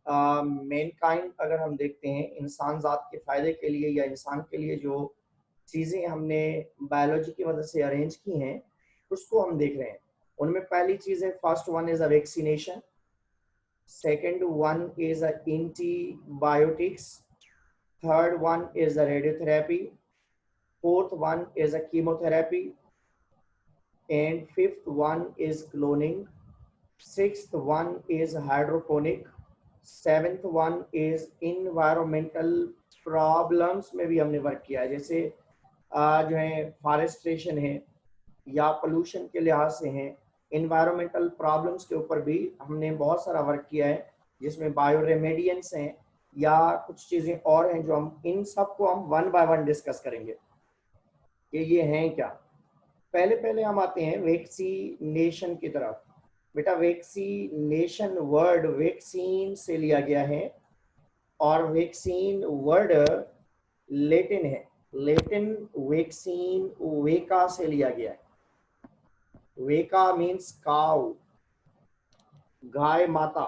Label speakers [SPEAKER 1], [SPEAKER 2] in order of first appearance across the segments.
[SPEAKER 1] Mankind अगर हम देखते हैं इंसान ज़ात के फ़ायदे के लिए या इंसान के लिए जो चीज़ें हमने बायोलॉजी की मदद से अरेंज की हैं उसको हम देख रहे हैं। उनमें पहली चीज़ है, first one is a vaccination, second one is a antibiotics, third one is a radiotherapy, fourth one is a chemotherapy, and fifth one is cloning, sixth one is hydroponic, seventh one is environmental problems में भी हमने work किया है, जैसे जो है forestation है या पोल्यूशन के लिहाज से है, इन्वायरमेंटल प्रॉब्लम्स के ऊपर भी हमने बहुत सारा वर्क किया है, जिसमें बायो रेमेडियंस हैं या कुछ चीज़ें और हैं जो हम इन सब को हम वन बाय वन डिस्कस करेंगे कि ये हैं क्या। पहले पहले हम आते हैं वैक्सीनेशन की तरफ। बेटा वैक्सीनेशन वर्ड वैक्सीन से लिया गया है और वैक्सीन वर्ड लेटिन है। लेटिन वैक्सीन वेका से लिया गया है। वेका मीन्स काउ, गाय माता।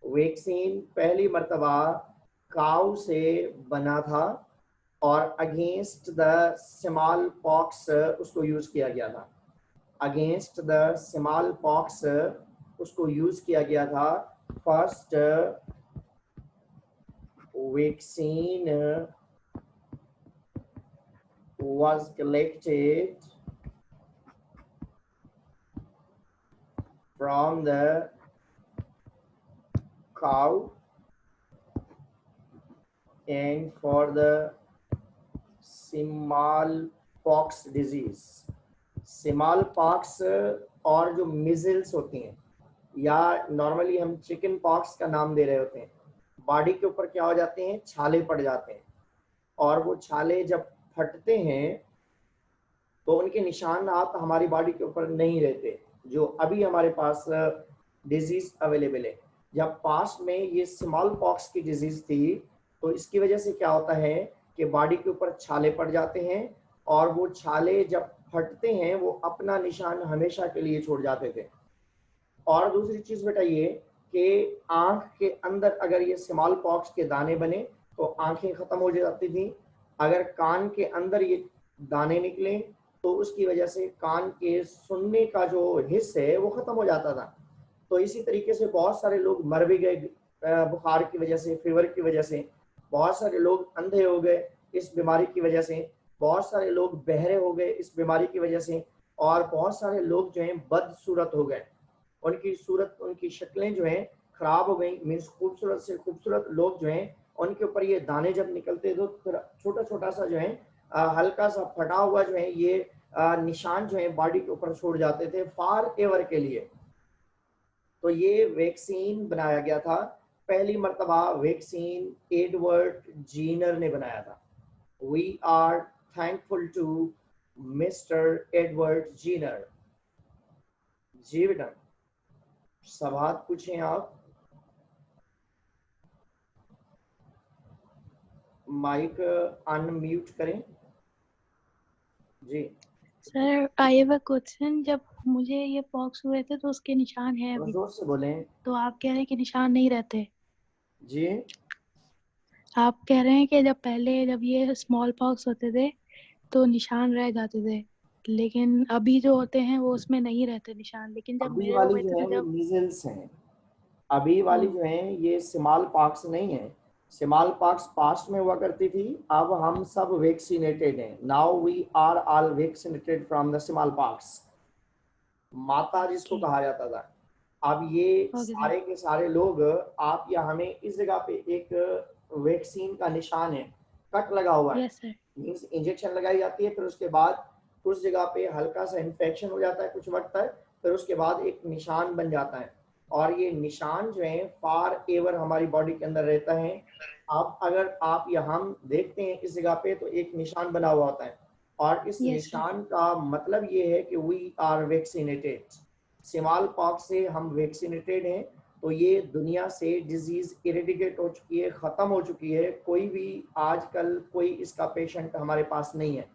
[SPEAKER 1] वैक्सीन पहली मर्तबा काउ से बना था और अगेंस्ट द स्मॉल पॉक्स उसको यूज किया गया था। अगेंस्ट द स्मॉल पॉक्स उसको यूज किया गया था। First vaccine was collected from the cow and for the smallpox disease. Smallpox और जो मिजल्स होती हैं या नॉर्मली हम चिकन पॉक्स का नाम दे रहे होते हैं, बॉडी के ऊपर क्या हो जाते हैं, छाले पड़ जाते हैं और वो छाले जब फटते हैं तो उनके निशानात हमारी बॉडी के ऊपर नहीं रहते, जो अभी हमारे पास डिजीज अवेलेबल है। जब पास्ट में ये स्मॉल पॉक्स की डिजीज थी तो इसकी वजह से क्या होता है कि बॉडी के ऊपर छाले पड़ जाते हैं और वो छाले जब फटते हैं वो अपना निशान हमेशा के लिए छोड़ जाते थे। और दूसरी चीज बेटा ये कि आंख के अंदर अगर ये स्मॉल पॉक्स के दाने बने तो आंखें खत्म हो जाती थी। अगर कान के अंदर ये दाने निकले तो उसकी वजह से कान के सुनने का जो हिस्सा है वो खत्म हो जाता था। तो इसी तरीके से बहुत सारे लोग मर भी गए बुखार की वजह से, फीवर की वजह से। बहुत सारे लोग अंधे हो गए इस बीमारी की वजह से, बहुत सारे लोग बहरे हो गए इस बीमारी की वजह से, और बहुत सारे लोग जो हैं बदसूरत हो गए, उनकी सूरत उनकी शक्लें जो हैं खराब हो गई। मीन्स खूबसूरत से खूबसूरत लोग जो हैं उनके ऊपर ये दाने जब निकलते तो छोटा छोटा सा जो है हल्का सा फटा हुआ जो है ये निशान जो है बॉडी के ऊपर छोड़ जाते थे फॉर एवर के लिए। तो ये वैक्सीन बनाया गया था। पहली मर्तबा वैक्सीन एडवर्ड जीनर ने बनाया था। We are thankful to mister Edward Jenner. जी बेटा, सवाल पूछें आप। माइक अनम्यूट करें। जी
[SPEAKER 2] sir I have a question. जब मुझे ये पॉक्स हुए थे तो उसके निशान है
[SPEAKER 1] थोड़ा
[SPEAKER 2] अभी,
[SPEAKER 1] जोर से बोलें।
[SPEAKER 2] तो आप कह रहे हैं कि निशान नहीं रहते।
[SPEAKER 1] जी
[SPEAKER 2] आप कह रहे हैं कि जब ये स्मॉल पॉक्स होते थे तो निशान रह जाते थे, लेकिन अभी जो होते हैं वो उसमें नहीं रहते निशान। लेकिन जब
[SPEAKER 1] अभी
[SPEAKER 2] मेरे
[SPEAKER 1] वाली
[SPEAKER 2] हुए
[SPEAKER 1] जो
[SPEAKER 2] थे
[SPEAKER 1] है
[SPEAKER 2] तो
[SPEAKER 1] वो
[SPEAKER 2] जब
[SPEAKER 1] मीजल्स हैं। अभी
[SPEAKER 2] ओ,
[SPEAKER 1] वाली जो है ये स्मॉल पॉक्स नहीं है। स्मॉल पॉक्स पास्ट में हुआ करती थी, अब हम सब वैक्सीनेटेड हैं। Now we are all vaccinated from the smallpox. माता जिसको
[SPEAKER 2] ओके
[SPEAKER 1] कहा जाता था। अब ये
[SPEAKER 2] ओके सर।
[SPEAKER 1] सारे के सारे लोग, आप या हमें इस जगह पे एक वैक्सीन का निशान है, कट लगा हुआ है,
[SPEAKER 2] यस सर।
[SPEAKER 1] मीन्स इंजेक्शन लगाई जाती है, फिर उसके बाद उस जगह पे हल्का सा इन्फेक्शन हो जाता है कुछ वक्त तक, फिर उसके बाद एक निशान बन जाता है और ये निशान जो है फॉर एवर हमारी बॉडी के अंदर रहता है। आप अगर आप या हम देखते हैं इस जगह पे तो एक निशान बना हुआ होता है और इस
[SPEAKER 2] यस सर।
[SPEAKER 1] निशान का मतलब ये है कि we are vaccinated. Smallpox से हम वैक्सीनेटेड हैं, तो ये दुनिया से डिजीज इरेडिकेट हो चुकी है, खत्म हो चुकी है। कोई भी आजकल कोई इसका पेशेंट हमारे पास नहीं है।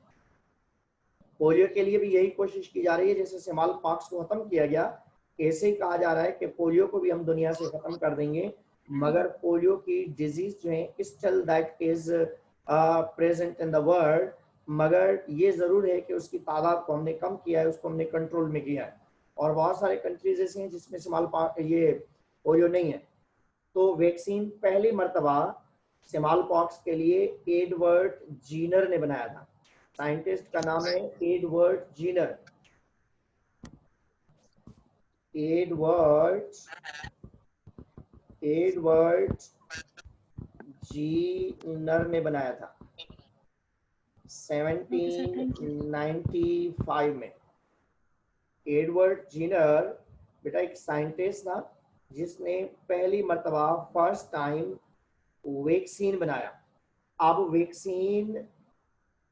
[SPEAKER 1] पोलियो के लिए भी यही कोशिश की जा रही है, जैसे स्मॉल पॉक्स को खत्म किया गया, ऐसे ही कहा जा रहा है कि पोलियो को भी हम दुनिया से खत्म कर देंगे। मगर पोलियो की डिजीज जो है still that is present in the world, मगर ये जरूर है कि उसकी तादाद को हमने कम किया है, उसको हमने कंट्रोल में किया है। और बहुत सारे कंट्रीज ऐसे हैं जिसमें ये पोलियो नहीं है। तो वैक्सीन पहली मर्तबा स्मॉल पॉक्स के लिए एडवर्ड जीनर ने बनाया था। साइंटिस्ट का नाम है एडवर्ड जीनर। एडवर्ड जीनर ने बनाया था 1795 में। एडवर्ड जीनर बेटा एक साइंटिस्ट था जिसने पहली मर्तबा फर्स्ट टाइम वैक्सीन बनाया। अब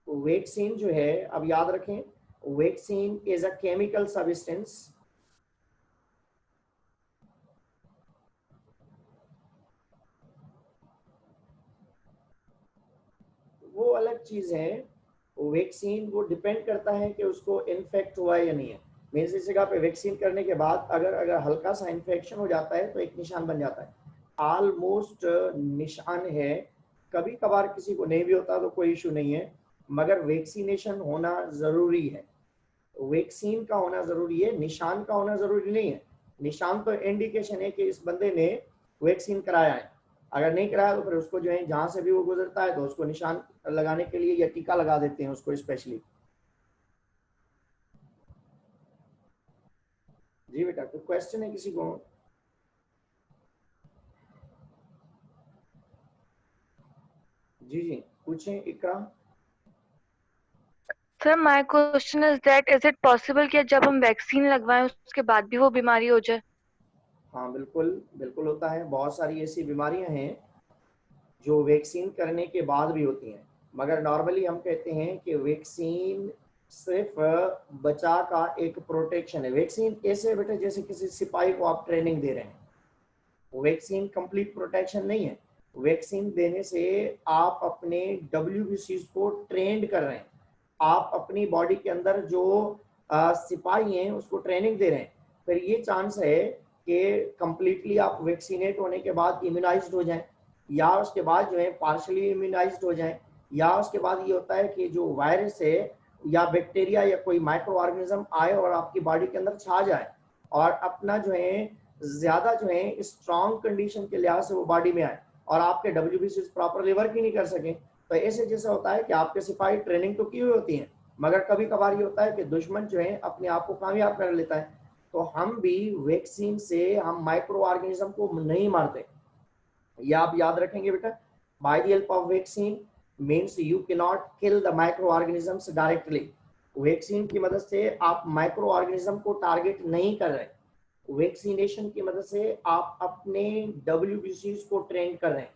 [SPEAKER 1] वैक्सीन जो है, अब याद रखें, vaccine is a chemical substance. वो अलग चीज है। वैक्सीन वो डिपेंड करता है कि उसको इन्फेक्ट हुआ है या नहीं है। मीन्स इस जगह पे वैक्सीन करने के बाद अगर हल्का सा इन्फेक्शन हो जाता है तो एक निशान बन जाता है, ऑलमोस्ट निशान है। कभी कभार किसी को नहीं भी होता तो कोई इशू नहीं है, मगर वैक्सीनेशन होना जरूरी है। वैक्सीन का होना जरूरी है, निशान का होना जरूरी नहीं है। निशान तो इंडिकेशन है कि इस बंदे ने वैक्सीन कराया है। अगर नहीं कराया तो फिर उसको जो है जहां से भी वो गुजरता है तो उसको निशान लगाने के लिए या टीका लगा देते हैं उसको स्पेशली। जी बेटा, कोई क्वेश्चन है किसी को? जी जी पूछें Iqra.
[SPEAKER 3] Sir my question is that is it possible कि जब हम वैक्सीन लगवाएं उसके बाद भी वो बीमारी हो जाए?
[SPEAKER 1] हाँ बिल्कुल बिल्कुल होता है। बहुत सारी ऐसी बीमारियां हैं जो वैक्सीन करने के बाद भी होती हैं, मगर नॉर्मली हम कहते हैं कि वैक्सीन सिर्फ बचा का एक प्रोटेक्शन है। वैक्सीन ऐसे बेटा जैसे किसी सिपाही को आप ट्रेनिंग दे रहे हैं, वैक्सीन कंप्लीट प्रोटेक्शन नहीं है। वैक्सीन देने से आप अपने WBCs को ट्रेंड कर रहे हैं, आप अपनी बॉडी के अंदर जो सिपाही हैं उसको ट्रेनिंग दे रहे हैं। फिर ये चांस है कि कंप्लीटली आप वैक्सीनेट होने के बाद इम्यूनाइज्ड हो जाएं, या उसके बाद जो है पार्शली इम्यूनाइज्ड हो जाएं, या उसके बाद ये होता है कि जो वायरस है या बैक्टीरिया या कोई माइक्रो ऑर्गेनिज्म आए और आपकी बॉडी के अंदर छा जाए और अपना जो है ज्यादा जो है स्ट्रॉन्ग कंडीशन के लिहाज से वो बॉडी में आए और आपके WBC प्रॉपरली वर्क ही नहीं कर सके। तो ऐसे जैसे होता है कि आपके सिपाही ट्रेनिंग तो की हुई होती है, मगर कभी कभार ये होता है कि दुश्मन जो है अपने आप को कामयाब कर लेता है। तो हम भी वैक्सीन से हम माइक्रो ऑर्गेनिज्म को नहीं मारते, ये आप याद रखेंगे बेटा। By the help of vaccine means you can not kill the micro organisms directly. Vaccine की मदद से आप माइक्रो ऑर्गेनिज्म को टारगेट नहीं कर रहे, वैक्सीनेशन की मदद से आप अपने WBCs को ट्रेन कर रहे हैं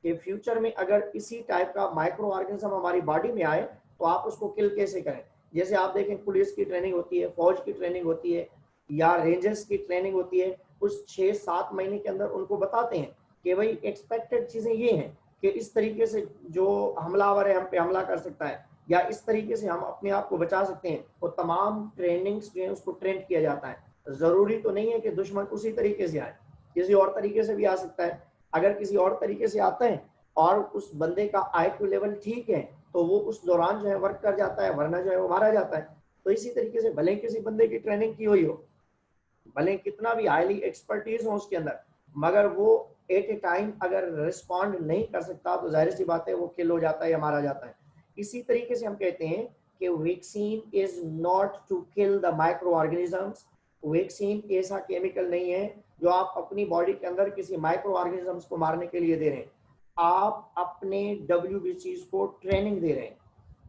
[SPEAKER 1] कि फ्यूचर में अगर इसी टाइप का माइक्रो ऑर्गेनिज्म हमारी बॉडी में आए तो आप उसको किल कैसे करें। जैसे आप देखें पुलिस की ट्रेनिंग होती है, फौज की ट्रेनिंग होती है, या रेंजर्स की ट्रेनिंग होती है, उस 6-7 महीने के अंदर उनको बताते हैं कि भाई एक्सपेक्टेड चीजें ये हैं कि इस तरीके से जो हमलावर है हम पे हमला कर सकता है, या इस तरीके से हम अपने आप को बचा सकते हैं। वो तमाम ट्रेनिंग्स जो है उसको ट्रेन किया जाता है। जरूरी तो नहीं है कि दुश्मन उसी तरीके से आए, किसी और तरीके से भी आ सकता है। अगर किसी और तरीके से आता है और उस बंदे का IQ लेवल ठीक है तो वो उस दौरान जो है वर्क कर जाता है, वरना जो है वो मारा जाता है। तो इसी तरीके से भले किसी बंदे की ट्रेनिंग की हुई हो, भले कितना भी हाईली एक्सपर्टीज हो उसके अंदर, मगर वो एट ए टाइम अगर रिस्पॉन्ड नहीं कर सकता तो जाहिर सी बात है वो किल हो जाता है या मारा जाता है। इसी तरीके से हम कहते हैं कि vaccine is not to kill the microorganisms. Vaccine ऐसा केमिकल नहीं है जो आप अपनी बॉडी के अंदर किसी माइक्रो ऑर्गेनिजम्स को मारने के लिए दे रहे हैं। आप अपने WBCs को ट्रेनिंग दे रहे हैं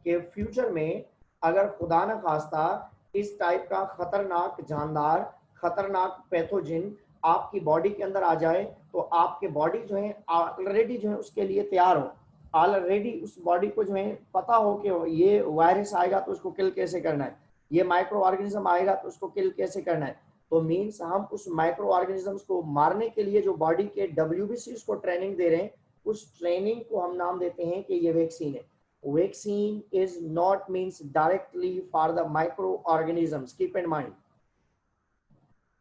[SPEAKER 1] कि फ्यूचर में अगर खुदा न खास्ता इस टाइप का खतरनाक जानदार, खतरनाक पैथोजिन आपकी बॉडी के अंदर आ जाए तो आपके बॉडी जो है ऑलरेडी जो है उसके लिए तैयार हो, ऑलरेडी उस बॉडी को जो है पता हो कि ये वायरस आएगा तो उसको किल कैसे करना है, ये माइक्रो ऑर्गेनिज्म आएगा तो उसको किल कैसे करना है। तो मीन्स हम उस माइक्रो ऑर्गेनिजम्स को मारने के लिए जो बॉडी के WBCs को ट्रेनिंग दे रहे हैं, उस ट्रेनिंग को हम नाम देते हैं कि ये वैक्सीन है। Vaccine is not means directly for the microorganisms. Keep in mind,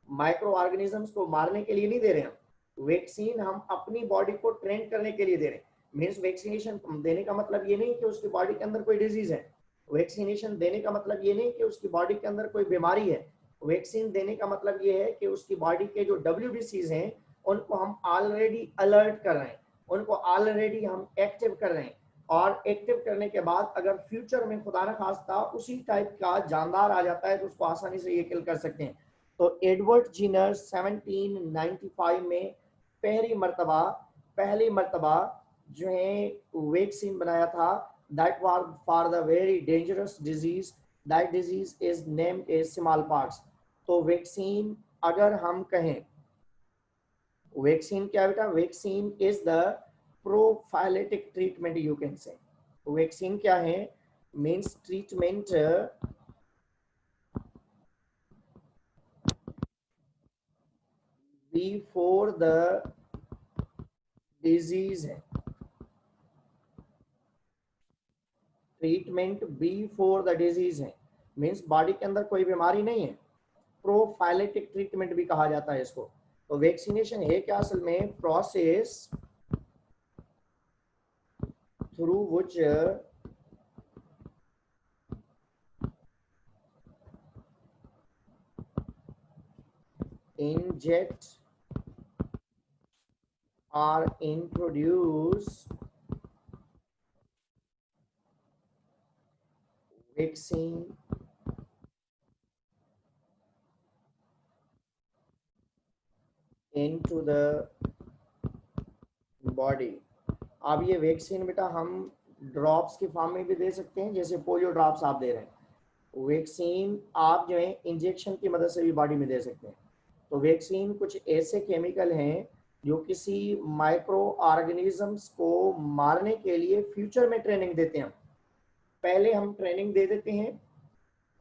[SPEAKER 1] micro organisms को मारने के लिए नहीं दे रहे हैं, वैक्सीन हम अपनी बॉडी को ट्रेन करने के लिए दे रहे हैं। मीन्स वैक्सीनेशन देने का मतलब ये नहीं कि उसकी बॉडी के अंदर कोई डिजीज है। वैक्सीनेशन देने का मतलब ये नहीं कि उसकी बॉडी के अंदर कोई बीमारी है। वैक्सीन देने का मतलब ये है कि उसकी बॉडी के जो WBCs हैं उनको हम ऑलरेडी अलर्ट कर रहे हैं, उनको ऑलरेडी हम एक्टिव कर रहे हैं, और एक्टिव करने के बाद अगर फ्यूचर में खुदा न खास्ता उसी टाइप का जानदार आ जाता है तो उसको आसानी से ये किल कर सकते हैं। तो एडवर्ड जीनर 1795 में पहली मर्तबा जो है वैक्सीन बनाया था। That was for the very dangerous disease, that disease is named as smallpox. तो वैक्सीन अगर हम कहें, वैक्सीन क्या बेटा, vaccine is the prophylactic treatment you can say. Vaccine क्या है, means treatment before the disease है, ट्रीटमेंट बिफोर द डिजीज है, मीन्स बॉडी के अंदर कोई बीमारी नहीं है। प्रोफाइलेटिक ट्रीटमेंट भी कहा जाता है इसको। तो वैक्सीनेशन है क्या असल में, process through which inject or introduce vaccine into the body। अब ये वैक्सीन बेटा हम ड्रॉप्स के फॉर्म में भी दे सकते हैं, जैसे पोलियो ड्रॉप्स आप दे रहे हैं। वैक्सीन आप जो है इंजेक्शन की मदद से भी बॉडी में दे सकते हैं। तो वैक्सीन कुछ ऐसे केमिकल हैं जो किसी माइक्रो ऑर्गेनिजम्स को मारने के लिए फ्यूचर में ट्रेनिंग देते हैं। पहले हम ट्रेनिंग दे देते हैं,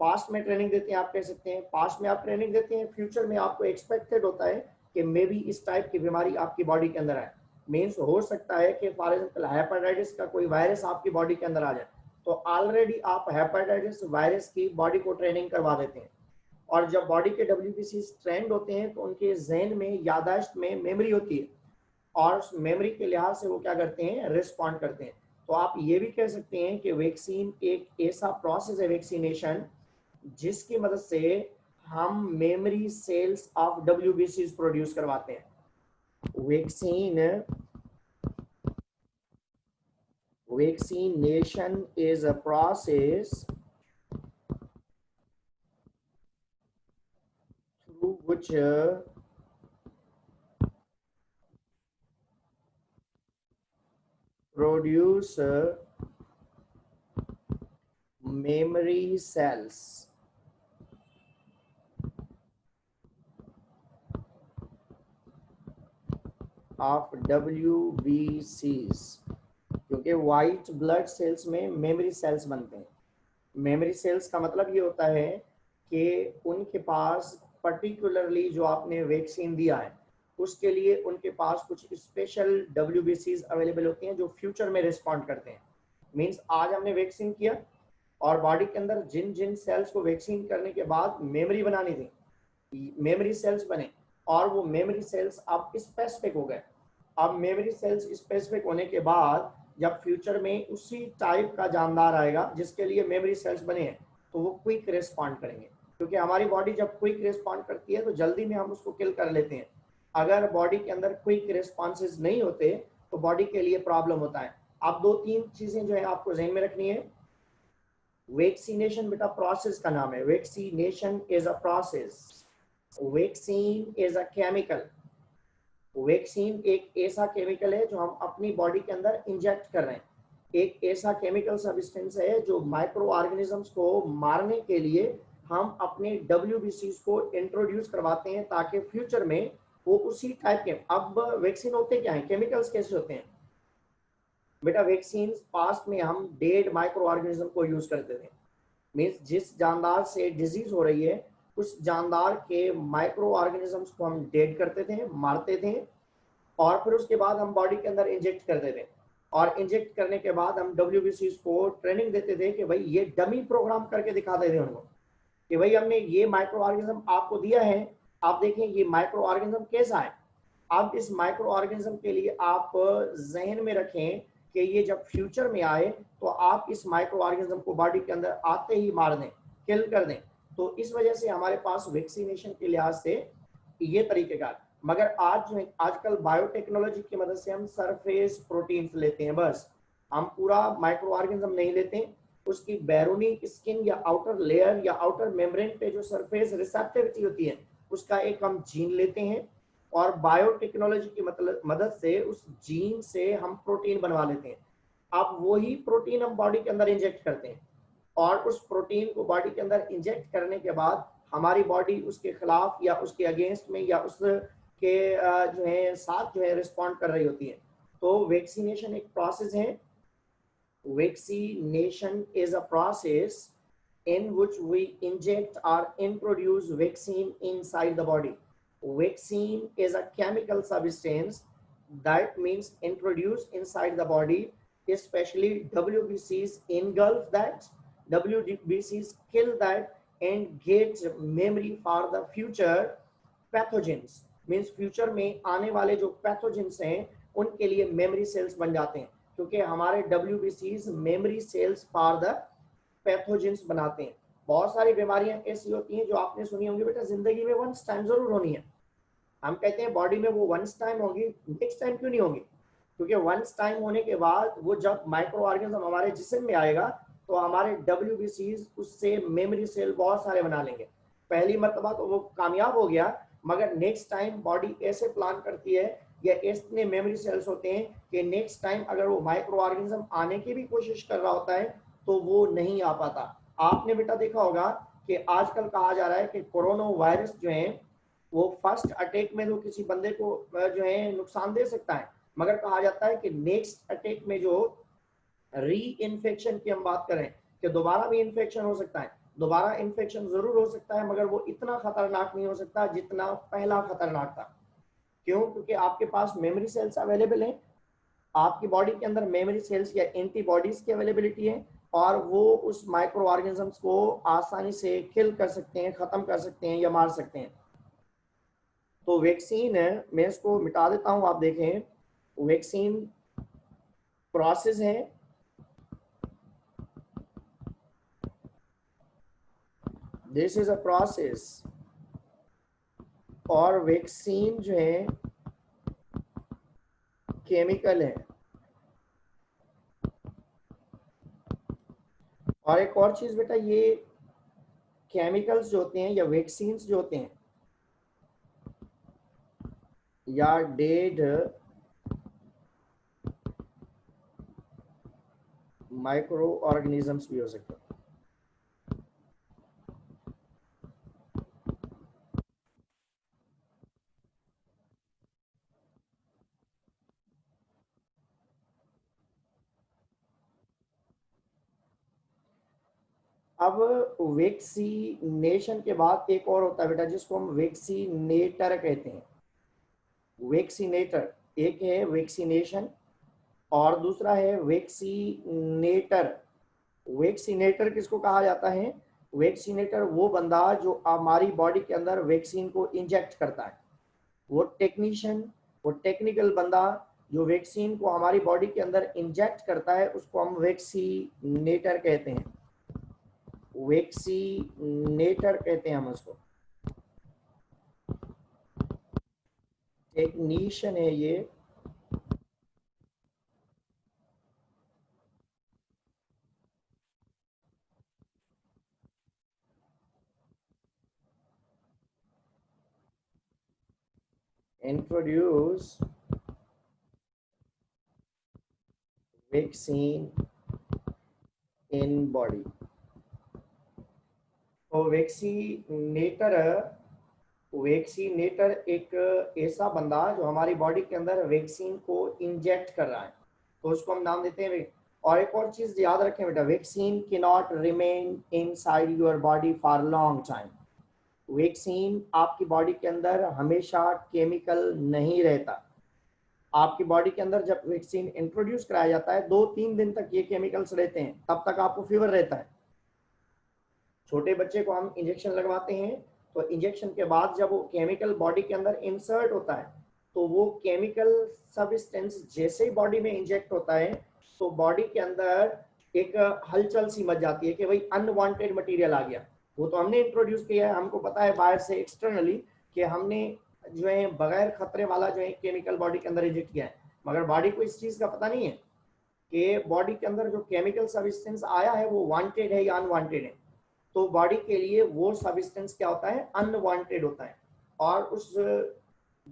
[SPEAKER 1] पास्ट में ट्रेनिंग देते हैं, आप कह सकते हैं पास्ट में आप ट्रेनिंग देते हैं, फ्यूचर में आपको एक्सपेक्टेड होता है कि मे बी इस टाइप की बीमारी आपकी बॉडी के अंदर आए। मीन्स हो सकता है कि फॉर एग्जाम्पल हेपेटाइटिस का कोई वायरस आपकी बॉडी के अंदर आ जाए, तो ऑलरेडी आप हेपेटाइटिस वायरस की बॉडी को ट्रेनिंग करवा देते हैं। और जब बॉडी के WBC ट्रेंड होते हैं तो उनके जहन में, यादाश्त में मेमोरी होती है, और उस मेमोरी के लिहाज से वो क्या करते हैं, रिस्पॉन्ड करते हैं। तो आप ये भी कह सकते हैं कि वैक्सीन एक ऐसा प्रोसेस है, वैक्सीनेशन, जिसकी मदद से हम memory cells of WBC produce करवाते हैं। Vaccination is a process through which produce memory cells of WBCs, क्योंकि वाइट ब्लड सेल्स में मेमोरी सेल्स बनते हैं। मेमोरी सेल्स का मतलब ये होता है कि उनके पास पर्टिकुलरली जो आपने वैक्सीन दिया है उसके लिए उनके पास कुछ स्पेशल WBCs अवेलेबल होते हैं जो फ्यूचर में रिस्पॉन्ड करते हैं। मीन्स आज हमने वैक्सीन किया और बॉडी के अंदर जिन जिन सेल्स को वैक्सीन करने के बाद मेमोरी बनानी थी, मेमोरी सेल्स बने, और वो मेमोरी सेल्स अब स्पेसिफिक हो गए। अब मेमोरी सेल्स स्पेसिफिक होने के बाद जब फ्यूचर में उसी टाइप का जानदार आएगा जिसके लिए मेमोरी सेल्स बने हैं, तो वो क्विक रिस्पॉन्ड करेंगे, क्योंकि हमारी बॉडी जब क्विक रिस्पॉन्ड करती है तो जल्दी में हम उसको किल कर लेते हैं। अगर बॉडी के अंदर क्विक रिस्पॉन्सेज नहीं होते तो बॉडी के लिए प्रॉब्लम होता है। अब 2-3 चीजें जो है आपको ज़हन में रखनी है। वैक्सीनेशन बेटा प्रोसेस का नाम है, vaccination is a process, vaccine is a chemical. Vaccine एक ऐसा केमिकल है जो हम अपनी बॉडी के अंदर इंजेक्ट कर रहे हैं, एक ऐसा केमिकल सब्सटेंस है जो माइक्रो ऑर्गेनिजम्स को मारने के लिए हम अपने WBCs को इंट्रोड्यूस करवाते हैं ताकि फ्यूचर में वो उसी टाइप के। अब वैक्सीन होते क्या है, केमिकल्स कैसे होते हैं बेटा, वैक्सीन पास्ट में हम डेड माइक्रो ऑर्गेनिज्म को यूज करते थे। मीन्स जिस जानदार से डिजीज हो रही है उस जानदार के माइक्रो ऑर्गेनिजम्स को हम डेड करते थे, मारते थे, और फिर उसके बाद हम बॉडी के अंदर इंजेक्ट करते थे, और इंजेक्ट करने के बाद हम WBCs को ट्रेनिंग देते थे कि भाई ये डमी प्रोग्राम करके दिखाते थे उनको कि भाई हमने ये माइक्रो ऑर्गेनिज्म आपको दिया है, आप देखें ये माइक्रो ऑर्गेनिज्म कैसा है। अब इस माइक्रो ऑर्गेनिज्म के लिए आप जहन में रखें कि ये जब फ्यूचर में आए तो आप इस माइक्रो ऑर्गेनिज्म को बॉडी के अंदर आते ही मार दें, किल कर दें। तो इस वजह से हमारे पास वैक्सीनेशन के लिहाज से ये तरीकेकार। मगर आज जो है आजकल बायोटेक्नोलॉजी की मदद से हम सरफेस प्रोटीन्स लेते हैं, बस हम पूरा माइक्रो ऑर्गेनिज्म नहीं लेते। उसकी बैरूनी स्किन या आउटर लेयर या आउटर मेम्ब्रेन पे जो सरफेस रिसेप्टिविटी होती है उसका एक हम जीन लेते हैं और बायोटेक्नोलॉजी की मदद से उस जीन से हम प्रोटीन बनवा लेते हैं। अब वही प्रोटीन हम बॉडी के अंदर इंजेक्ट करते हैं और उस प्रोटीन को बॉडी के अंदर इंजेक्ट करने के बाद हमारी बॉडी उसके खिलाफ या उसके अगेंस्ट में या उसके जो है साथ जो है रिस्पॉन्ड कर रही होती है। तो वैक्सीनेशन एक प्रोसेस है। Vaccination is a process in which we inject or introduce vaccine inside the body. Vaccine is a chemical substance that means introduced inside the body, especially WBCs engulf that, WBCs kill that and get memory for the future pathogens. Means future में आने वाले जो pathogens हैं उनके लिए memory cells बन जाते हैं, क्योंकि हमारे WBCs memory cells for the pathogens बनाते हैं। बहुत सारी बीमारियां ऐसी होती हैं जो आपने सुनी होंगी बेटा जिंदगी में वंस टाइम जरूर होनी है। हम कहते हैं बॉडी में वो वंस टाइम होगी, नेक्स्ट टाइम क्यों नहीं होगी? क्योंकि वंस टाइम होने के बाद वो जब माइक्रो ऑर्गेनिज्म हमारे जिस्म में आएगा तो हमारे WBCs उससे मेमोरी सेल बहुत सारे बना लेंगे। पहली मरतबा तो वो कामयाब हो गया, मगर नेक्स्ट टाइम बॉडी ऐसे प्लान करती है या इतने मेमोरी सेल्स होते हैं कि नेक्स्ट टाइम अगर वो माइक्रो ऑर्गेनिज्म आने की भी कोशिश कर रहा होता है तो वो नहीं आ पाता। आपने बेटा देखा होगा कि आजकल कहा जा रहा है कि कोरोना वायरस जो है वो फर्स्ट अटैक में तो किसी बंदे को जो है नुकसान दे सकता है, मगर कहा जाता है कि नेक्स्ट अटैक में जो री इन्फेक्शन की हम बात करें कि दोबारा भी इन्फेक्शन हो सकता है। दोबारा इन्फेक्शन जरूर हो सकता है मगर वो इतना खतरनाक नहीं हो सकता जितना पहला खतरनाक था। क्यों? क्योंकि आपके पास मेमोरी सेल्स अवेलेबल हैं, आपकी बॉडी के अंदर मेमोरी सेल्स या एंटीबॉडीज की अवेलेबिलिटी है और वो उस माइक्रो ऑर्गेनिजम्स को आसानी से किल कर सकते हैं, खत्म कर सकते हैं या मार सकते हैं। तो वैक्सीन है, मैं इसको मिटा देता हूं, आप देखें वैक्सीन प्रोसेस है। दिस इज अ प्रोसेस और वैक्सीन जो है केमिकल है। और एक और चीज बेटा, ये केमिकल्स जो होते हैं या वैक्सीन्स जो होते हैं या डेड माइक्रो ऑर्गेनिजम्स भी हो सकते हैं। अब वैक्सीनेशन के बाद एक और होता है बेटा जिसको हम वैक्सीनेटर कहते हैं। वैक्सीनेटर, एक है वैक्सीनेशन और दूसरा है वैक्सीनेटर। वैक्सीनेटर किसको कहा जाता है? वैक्सीनेटर वो बंदा जो हमारी बॉडी के अंदर वैक्सीन को इंजेक्ट करता है, वो टेक्नीशियन, वो टेक्निकल बंदा जो वैक्सीन को हमारी बॉडी के अंदर इंजेक्ट करता है उसको हम वैक्सीनेटर कहते हैं। वैक्सीनेटर कहते हैं हम उसको, टेक्नीशियन है ये। Introduce vaccine in body. तो वैक्सीनेटर एक ऐसा बंदा जो हमारी बॉडी के अंदर वैक्सीन को इंजेक्ट कर रहा है, तो उसको हम नाम देते हैं। और एक और चीज याद रखें बेटा, vaccine can not remain inside your body for long time. Vaccine आपकी बॉडी के अंदर हमेशा केमिकल नहीं रहता। आपकी बॉडी के अंदर जब वैक्सीन इंट्रोड्यूस कराया जाता है 2-3 दिन तक ये केमिकल्स रहते हैं, तब तक आपको फीवर रहता है। छोटे बच्चे को हम इंजेक्शन लगवाते हैं तो इंजेक्शन के बाद जब वो केमिकल बॉडी के अंदर इंसर्ट होता है तो वो केमिकल सब्सटेंस जैसे ही बॉडी में इंजेक्ट होता है तो बॉडी के अंदर एक हलचल सी मच जाती है कि भाई अनवांटेड मटेरियल आ गया। वो तो हमने इंट्रोड्यूस किया है, हमको पता है बाहर से एक्सटर्नली कि हमने जो है बगैर खतरे वाला जो है केमिकल बॉडी के अंदर इंजेक्ट किया है, मगर बॉडी को इस चीज का पता नहीं है कि बॉडी के अंदर जो केमिकल सब्सटेंस आया है वो वांटेड है या अनवांटेड है। तो बॉडी के लिए वो सब्सटेंस क्या होता है, अनवांटेड होता है, और उस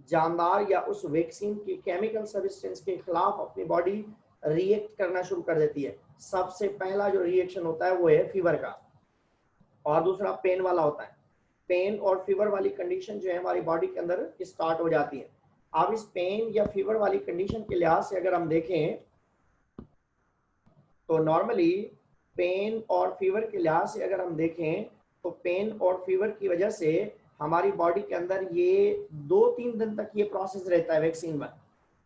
[SPEAKER 1] जानदार या उस वैक्सीन की केमिकल सब्सटेंस के खिलाफ अपनी बॉडी रिएक्ट करना शुरू कर देती है। सबसे पहला जो रिएक्शन होता है वो है फीवर का, और दूसरा पेन वाला होता है। पेन और फीवर वाली कंडीशन जो है हमारी बॉडी के अंदर स्टार्ट हो जाती है। अब इस पेन या फीवर वाली कंडीशन के लिहाज से अगर हम देखें तो नॉर्मली पेन और फीवर के लिहाज से अगर हम देखें तो पेन और फीवर की वजह से हमारी बॉडी के अंदर ये 2-3 दिन तक ये प्रोसेस रहता है वैक्सीन में।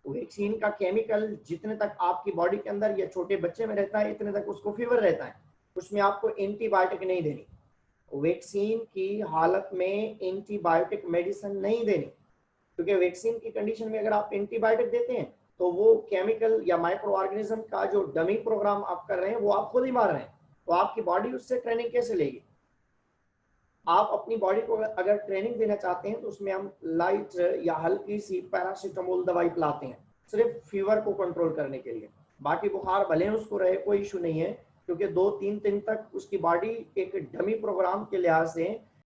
[SPEAKER 1] वैक्सीन का केमिकल जितने तक आपकी बॉडी के अंदर या छोटे बच्चे में रहता है इतने तक उसको फीवर रहता है, उसमें आपको एंटीबायोटिक नहीं देनी। वैक्सीन की हालत में एंटीबायोटिक मेडिसिन नहीं देनी, क्योंकि वैक्सीन की कंडीशन में अगर आप एंटीबायोटिक देते हैं तो वो केमिकल या माइक्रो ऑर्गेनिज्म का जो डमी प्रोग्राम आप कर रहे हैं वो आप खुद ही मार रहे हैं, तो आपकी बॉडी उससे ट्रेनिंग कैसे लेगी। आप अपनी बॉडी को अगर ट्रेनिंग देना चाहते हैं तो उसमें हम लाइट या हल्की सी पैरासीटामोल दवाई पिलाते हैं सिर्फ फीवर को कंट्रोल करने के लिए। बाकी बुखार भले उसको रहे कोई इशू नहीं है, क्योंकि 2-3 दिन तक उसकी बॉडी एक डमी प्रोग्राम के लिहाज से